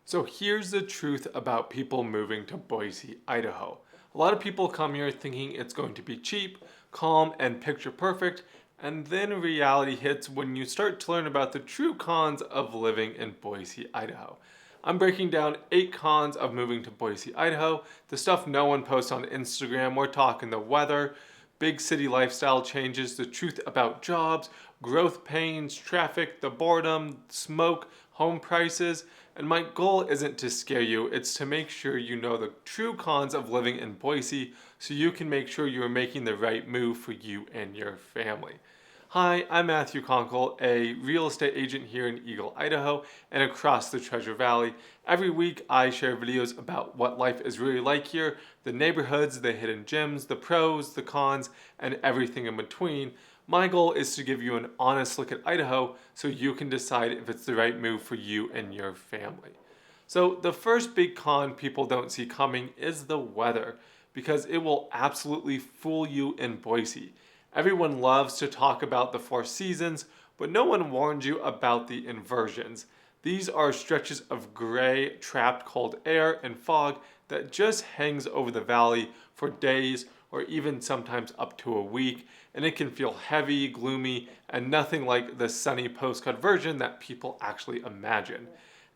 So here's the truth about people moving to Boise, Idaho. A lot of people come here thinking it's going to be cheap, calm, and picture perfect, and then reality hits when you start to learn about the true cons of living in Boise, Idaho. I'm breaking down 8 cons of moving to Boise, Idaho, the stuff no one posts on Instagram. We're talking the weather, big city lifestyle changes, the truth about jobs, growth pains, traffic, the boredom, smoke, home prices. And my goal isn't to scare you, it's to make sure you know the true cons of living in Boise so you can make sure you are making the right move for you and your family. Hi, I'm Matthew Konkel, a real estate agent here in Eagle, Idaho, and across the Treasure Valley. Every week I share videos about what life is really like here, the neighborhoods, the hidden gems, the pros, the cons, and everything in between. My goal is to give you an honest look at Idaho so you can decide if it's the right move for you and your family. So the first big con people don't see coming is the weather, because it will absolutely fool you in Boise. Everyone loves to talk about the 4 seasons, but no one warned you about the inversions. These are stretches of gray, trapped cold air and fog that just hangs over the valley for days or even sometimes up to a week, and it can feel heavy, gloomy, and nothing like the sunny postcard version that people actually imagine.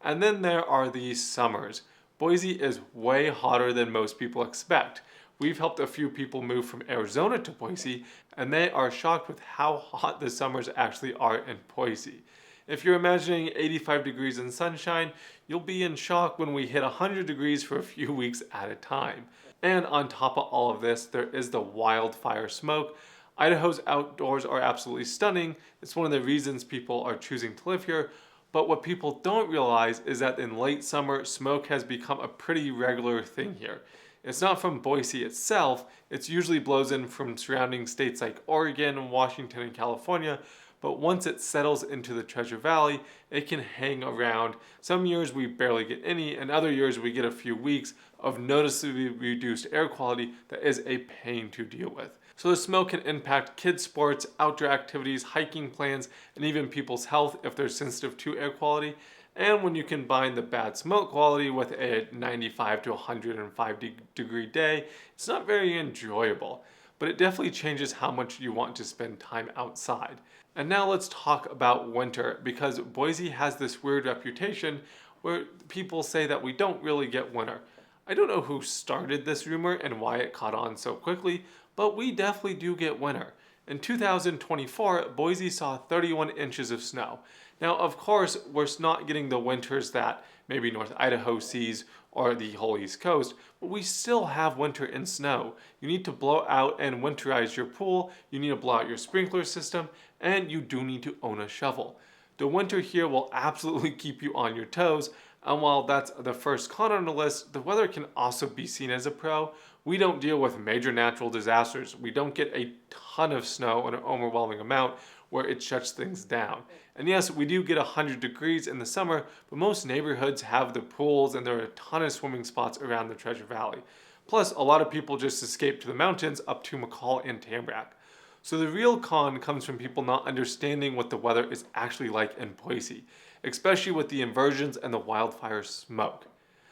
And then there are these summers. Boise is way hotter than most people expect. We've helped a few people move from Arizona to Boise, and they are shocked with how hot the summers actually are in Boise. If you're imagining 85 degrees and sunshine, you'll be in shock when we hit 100 degrees for a few weeks at a time. And on top of all of this, there is the wildfire smoke. Idaho's outdoors are absolutely stunning. It's one of the reasons people are choosing to live here. But what people don't realize is that in late summer, smoke has become a pretty regular thing here. It's not from Boise itself, it usually blows in from surrounding states like Oregon, Washington, and California, but once it settles into the Treasure Valley, it can hang around. Some years we barely get any, and other years we get a few weeks of noticeably reduced air quality that is a pain to deal with. So the smoke can impact kids' sports, outdoor activities, hiking plans, and even people's health if they're sensitive to air quality. And when you combine the bad smoke quality with a 95 to 105 degree day, it's not very enjoyable. But it definitely changes how much you want to spend time outside. And now let's talk about winter, because Boise has this weird reputation where people say that we don't really get winter. I don't know who started this rumor and why it caught on so quickly, but we definitely do get winter. In 2024, Boise saw 31 inches of snow. Now, of course, we're not getting the winters that maybe North Idaho sees or the whole East Coast, but we still have winter and snow. You need to blow out and winterize your pool, you need to blow out your sprinkler system, and you do need to own a shovel. The winter here will absolutely keep you on your toes, and while that's the first con on the list, the weather can also be seen as a pro. We don't deal with major natural disasters. We don't get a ton of snow in an overwhelming amount where it shuts things down. And yes, we do get 100 degrees in the summer, but most neighborhoods have the pools and there are a ton of swimming spots around the Treasure Valley. Plus, a lot of people just escape to the mountains up to McCall and Tamarack. So the real con comes from people not understanding what the weather is actually like in Boise, especially with the inversions and the wildfire smoke.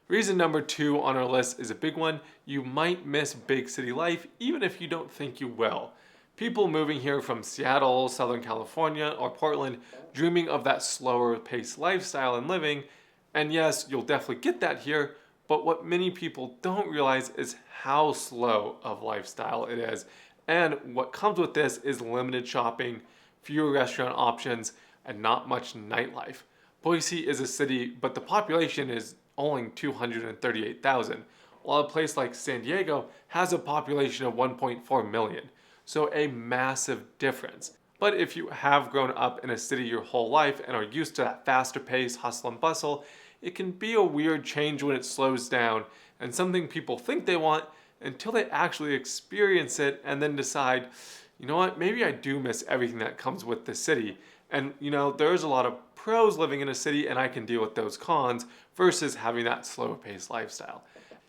Reason number 2 on our list is a big one. You might miss big city life even if you don't think you will. People moving here from Seattle, Southern California, or Portland dreaming of that slower paced lifestyle and living, and yes, you'll definitely get that here, but what many people don't realize is how slow of lifestyle it is. And what comes with this is limited shopping, fewer restaurant options, and not much nightlife. Boise is a city, but the population is only 238,000, while a place like San Diego has a population of 1.4 million. So a massive difference. But if you have grown up in a city your whole life and are used to that faster pace, hustle and bustle, it can be a weird change when it slows down and something people think they want until they actually experience it and then decide, you know what, maybe I do miss everything that comes with the city. And there's a lot of pros living in a city and I can deal with those cons versus having that slower paced lifestyle.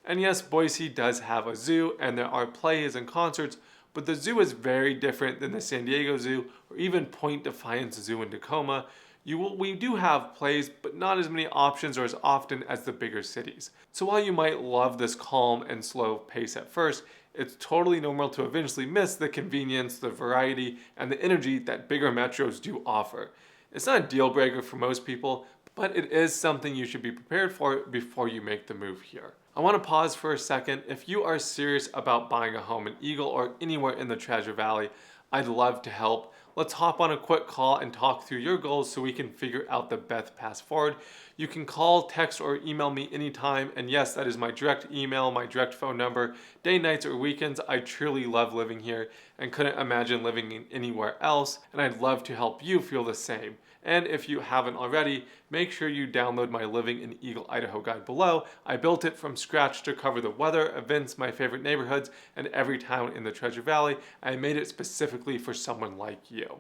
And yes, Boise does have a zoo and there are plays and concerts, but the zoo is very different than the San Diego Zoo or even Point Defiance Zoo in Tacoma. We do have plays, but not as many options or as often as the bigger cities. So while you might love this calm and slow pace at first, it's totally normal to eventually miss the convenience, the variety, and the energy that bigger metros do offer. It's not a deal breaker for most people, but it is something you should be prepared for before you make the move here. I want to pause for a second. If you are serious about buying a home in Eagle or anywhere in the Treasure Valley, I'd love to help. Let's hop on a quick call and talk through your goals so we can figure out the best path forward. You can call, text, or email me anytime. And yes, that is my direct email, my direct phone number. Day, nights, or weekends, I truly love living here and couldn't imagine living anywhere else. And I'd love to help you feel the same. And if you haven't already, make sure you download my Living in Eagle, Idaho guide below. I built it from scratch to cover the weather, events, my favorite neighborhoods, and every town in the Treasure Valley. I made it specifically for someone like you.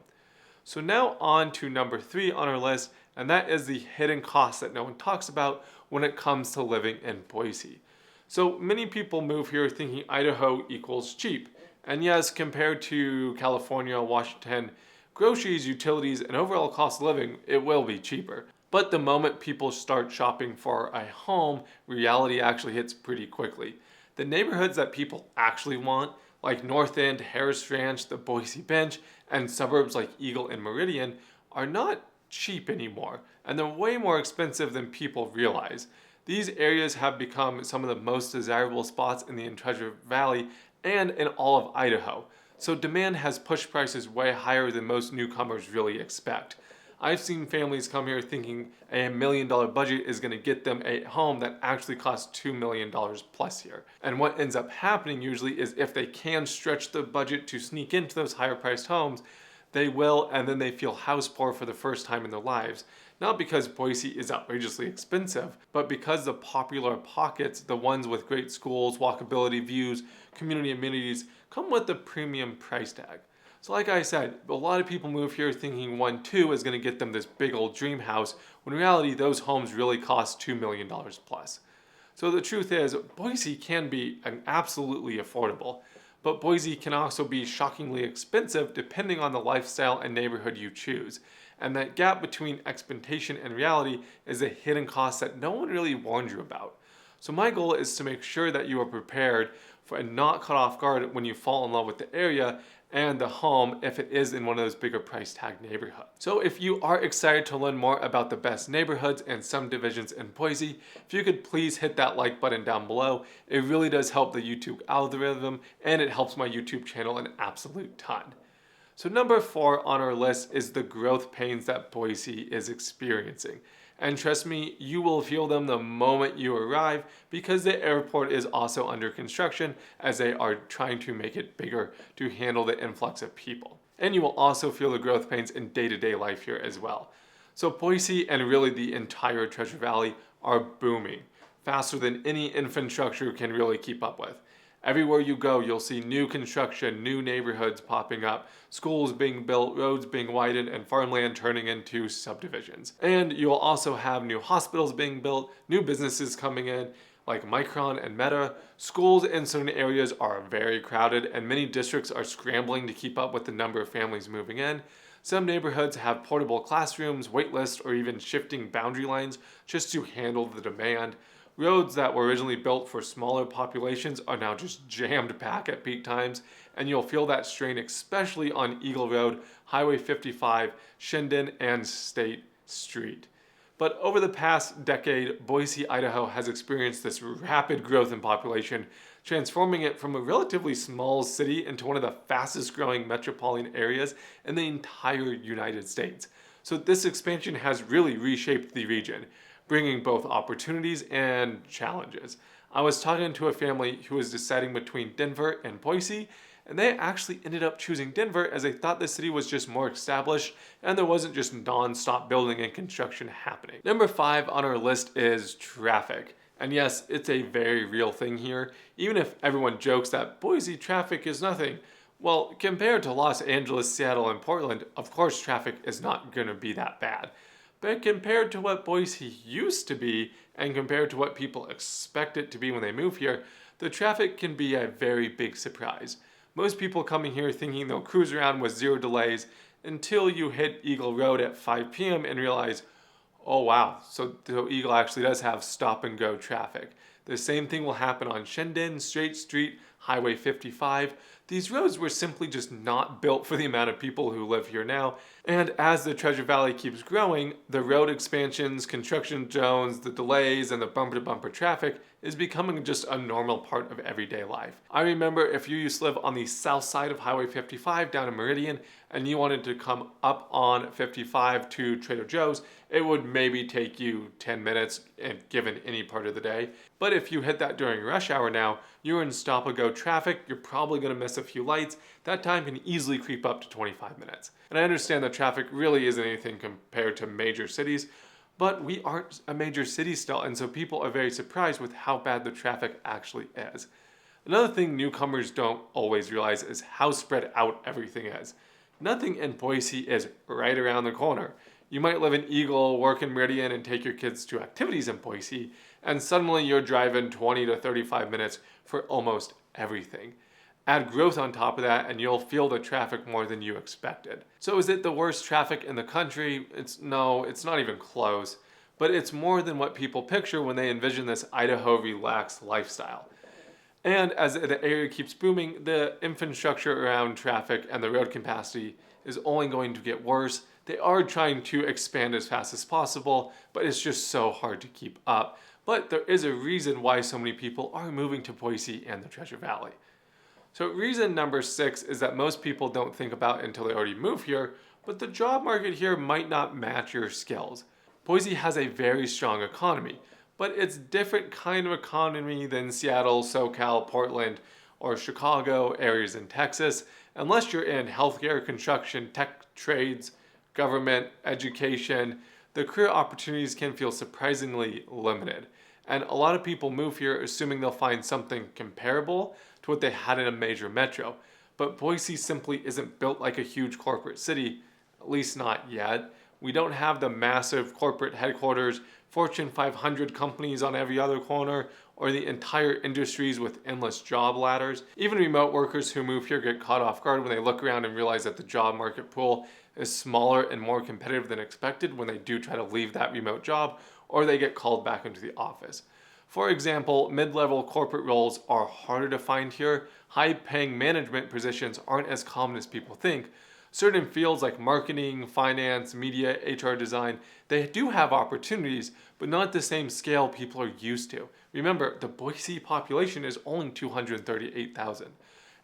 So now on to number 3 on our list, and that is the hidden costs that no one talks about when it comes to living in Boise. So many people move here thinking Idaho equals cheap. And yes, compared to California, Washington, groceries, utilities, and overall cost of living, it will be cheaper. But the moment people start shopping for a home, reality actually hits pretty quickly. The neighborhoods that people actually want, like North End, Harris Ranch, the Boise Bench, and suburbs like Eagle and Meridian, are not cheap anymore, and they're way more expensive than people realize. These areas have become some of the most desirable spots in the Treasure Valley and in all of Idaho. So demand has pushed prices way higher than most newcomers really expect. I've seen families come here thinking a $1 million budget is going to get them a home that actually costs $2 million plus here. And what ends up happening usually is if they can stretch the budget to sneak into those higher priced homes, they will, and then they feel house poor for the first time in their lives. Not because Boise is outrageously expensive, but because the popular pockets, the ones with great schools, walkability, views, community amenities, come with a premium price tag. So like I said, a lot of people move here thinking 1.2 is going to get them this big old dream house, when in reality those homes really cost $2 million plus. So the truth is, Boise can be absolutely affordable, but Boise can also be shockingly expensive depending on the lifestyle and neighborhood you choose. And that gap between expectation and reality is a hidden cost that no one really warned you about. So my goal is to make sure that you are prepared for and not caught off guard when you fall in love with the area and the home if it is in one of those bigger price tag neighborhoods. So if you are excited to learn more about the best neighborhoods and subdivisions in Boise, if you could please hit that like button down below. It really does help the YouTube algorithm and it helps my YouTube channel an absolute ton. So number 4 on our list is the growth pains that Boise is experiencing. And trust me, you will feel them the moment you arrive because the airport is also under construction as they are trying to make it bigger to handle the influx of people. And you will also feel the growth pains in day-to-day life here as well. So Boise and really the entire Treasure Valley are booming, faster than any infrastructure can really keep up with. Everywhere you go, you'll see new construction, new neighborhoods popping up, schools being built, roads being widened, and farmland turning into subdivisions. And you'll also have new hospitals being built, new businesses coming in, like Micron and Meta. Schools in certain areas are very crowded, and many districts are scrambling to keep up with the number of families moving in. Some neighborhoods have portable classrooms, wait lists, or even shifting boundary lines just to handle the demand. Roads that were originally built for smaller populations are now just jammed packed at peak times, and you'll feel that strain especially on Eagle Road, Highway 55, Shinden, and State Street. But over the past decade, Boise, Idaho has experienced this rapid growth in population, transforming it from a relatively small city into one of the fastest growing metropolitan areas in the entire United States. So this expansion has really reshaped the region, bringing both opportunities and challenges. I was talking to a family who was deciding between Denver and Boise, and they actually ended up choosing Denver as they thought the city was just more established and there wasn't just non-stop building and construction happening. Number 5 on our list is traffic. And yes, it's a very real thing here. Even if everyone jokes that Boise traffic is nothing, well, compared to Los Angeles, Seattle, and Portland, of course traffic is not going to be that bad. But compared to what Boise used to be, and compared to what people expect it to be when they move here, the traffic can be a very big surprise. Most people coming here thinking they'll cruise around with 0 delays, until you hit Eagle Road at 5 p.m. and realize, oh wow, so Eagle actually does have stop and go traffic. The same thing will happen on Shenden, Straight Street, Highway 55. These roads were simply just not built for the amount of people who live here now. And as the Treasure Valley keeps growing, the road expansions, construction zones, the delays, and the bumper-to-bumper traffic is becoming just a normal part of everyday life. I remember if you used to live on the south side of Highway 55 down in Meridian and you wanted to come up on 55 to Trader Joe's, it would maybe take you 10 minutes given any part of the day. But if you hit that during rush hour now, you're in stop-and-go traffic, you're probably going to miss a few lights. That time can easily creep up to 25 minutes. And I understand that traffic really isn't anything compared to major cities, but we aren't a major city still, and so people are very surprised with how bad the traffic actually is. Another thing newcomers don't always realize is how spread out everything is. Nothing in Boise is right around the corner. You might live in Eagle, work in Meridian, and take your kids to activities in Boise, and suddenly you're driving 20 to 35 minutes for almost everything. Add growth on top of that and you'll feel the traffic more than you expected. So is it the worst traffic in the country? No, it's not even close. But it's more than what people picture when they envision this Idaho relaxed lifestyle. And as the area keeps booming, the infrastructure around traffic and the road capacity is only going to get worse. They are trying to expand as fast as possible, but it's just so hard to keep up. But there is a reason why so many people are moving to Boise and the Treasure Valley. So reason number 6 is that most people don't think about until they already move here, but the job market here might not match your skills. Boise has a very strong economy, but it's different kind of economy than Seattle, SoCal, Portland, or Chicago, areas in Texas, unless you're in healthcare, construction, tech, trades, government, education. The career opportunities can feel surprisingly limited. And a lot of people move here assuming they'll find something comparable to what they had in a major metro. But Boise simply isn't built like a huge corporate city, at least not yet. We don't have the massive corporate headquarters, Fortune 500 companies on every other corner, or the entire industries with endless job ladders. Even remote workers who move here get caught off guard when they look around and realize that the job market pool is smaller and more competitive than expected when they do try to leave that remote job or they get called back into the office. For example, mid-level corporate roles are harder to find here. High-paying management positions aren't as common as people think. Certain fields like marketing, finance, media, HR design, they do have opportunities, but not at the same scale people are used to. Remember, the Boise population is only 238,000.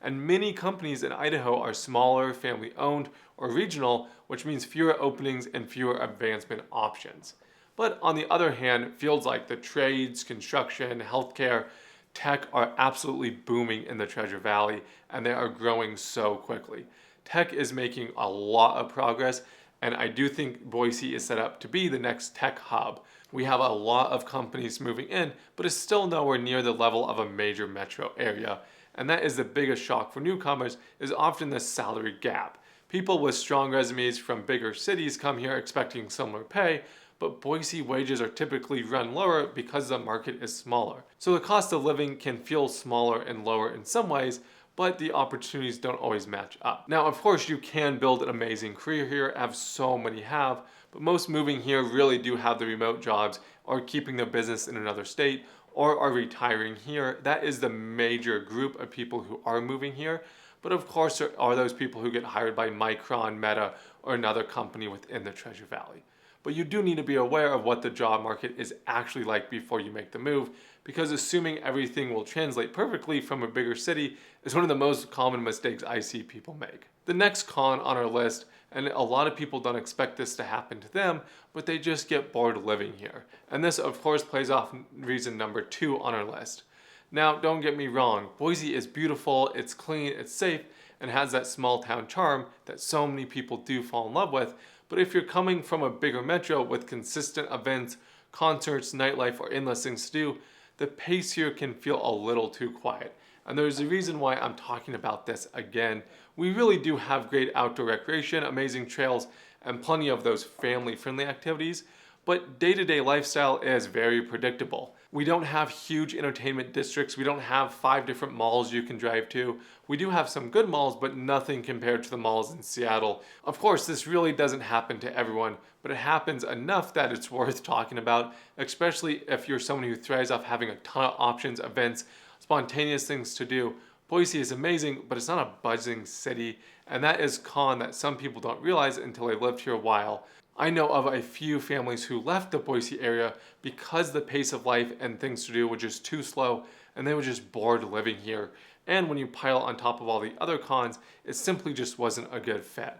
And many companies in Idaho are smaller, family-owned, or regional, which means fewer openings and fewer advancement options. But on the other hand, fields like the trades, construction, healthcare, tech are absolutely booming in the Treasure Valley, and they are growing so quickly. Tech is making a lot of progress, and I do think Boise is set up to be the next tech hub. We have a lot of companies moving in, but it's still nowhere near the level of a major metro area. And that is the biggest shock for newcomers, is often the salary gap. People with strong resumes from bigger cities come here expecting similar pay, but Boise wages are typically run lower because the market is smaller. So the cost of living can feel smaller and lower in some ways, but the opportunities don't always match up. Now, of course, you can build an amazing career here, as so many have, but most moving here really do have the remote jobs or keeping their business in another state or are retiring here. That is the major group of people who are moving here. But of course, there are those people who get hired by Micron, Meta, or another company within the Treasure Valley. But you do need to be aware of what the job market is actually like before you make the move, because assuming everything will translate perfectly from a bigger city is one of the most common mistakes I see people make. The next con on our list, and a lot of people don't expect this to happen to them, but they just get bored living here. And this, of course, plays off reason number 2 on our list. Now, don't get me wrong, Boise is beautiful, it's clean, it's safe, and has that small town charm that so many people do fall in love with. But if you're coming from a bigger metro with consistent events, concerts, nightlife, or endless things to do, the pace here can feel a little too quiet. And there's a reason why I'm talking about this again. We really do have great outdoor recreation, amazing trails, and plenty of those family-friendly activities, but day-to-day lifestyle is very predictable. We don't have huge entertainment districts. We don't have 5 different malls you can drive to. We do have some good malls, but nothing compared to the malls in Seattle. Of course, this really doesn't happen to everyone, but it happens enough that it's worth talking about, especially if you're someone who thrives off having a ton of options, events, spontaneous things to do. Boise is amazing, but it's not a buzzing city, and that is con that some people don't realize until they lived here a while. I know of a few families who left the Boise area because the pace of life and things to do were just too slow and they were just bored living here. And when you pile on top of all the other cons, it simply just wasn't a good fit.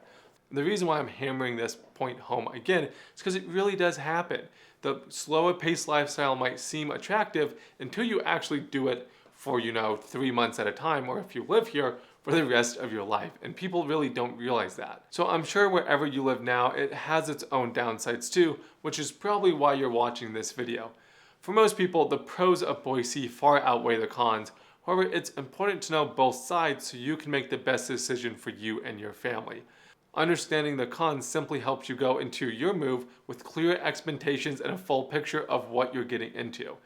And the reason why I'm hammering this point home again is because it really does happen. The slower paced lifestyle might seem attractive until you actually do it for, 3 months at a time, or if you live here, for the rest of your life, and people really don't realize that. So I'm sure wherever you live now, it has its own downsides too, which is probably why you're watching this video. For most people, the pros of Boise far outweigh the cons. However, it's important to know both sides so you can make the best decision for you and your family. Understanding the cons simply helps you go into your move with clear expectations and a full picture of what you're getting into.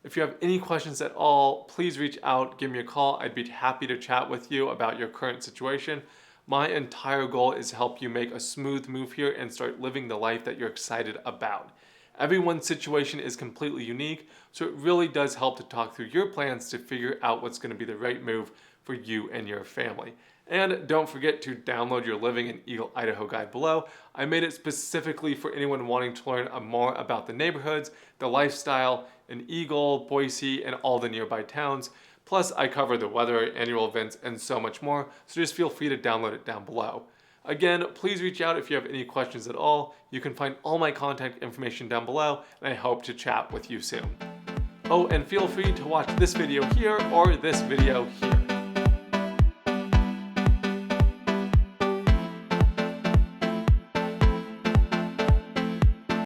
If you have any questions at all, please reach out, give me a call. I'd be happy to chat with you about your current situation. My entire goal is to help you make a smooth move here and start living the life that you're excited about. Everyone's situation is completely unique, so it really does help to talk through your plans to figure out what's going to be the right move for you and your family. And don't forget to download your Living in Eagle, Idaho guide below. I made it specifically for anyone wanting to learn more about the neighborhoods, the lifestyle in Eagle, Boise, and all the nearby towns. Plus, I cover the weather, annual events, and so much more, so just feel free to download it down below. Again, please reach out if you have any questions at all. You can find all my contact information down below, and I hope to chat with you soon. Oh, and feel free to watch this video here or this video here.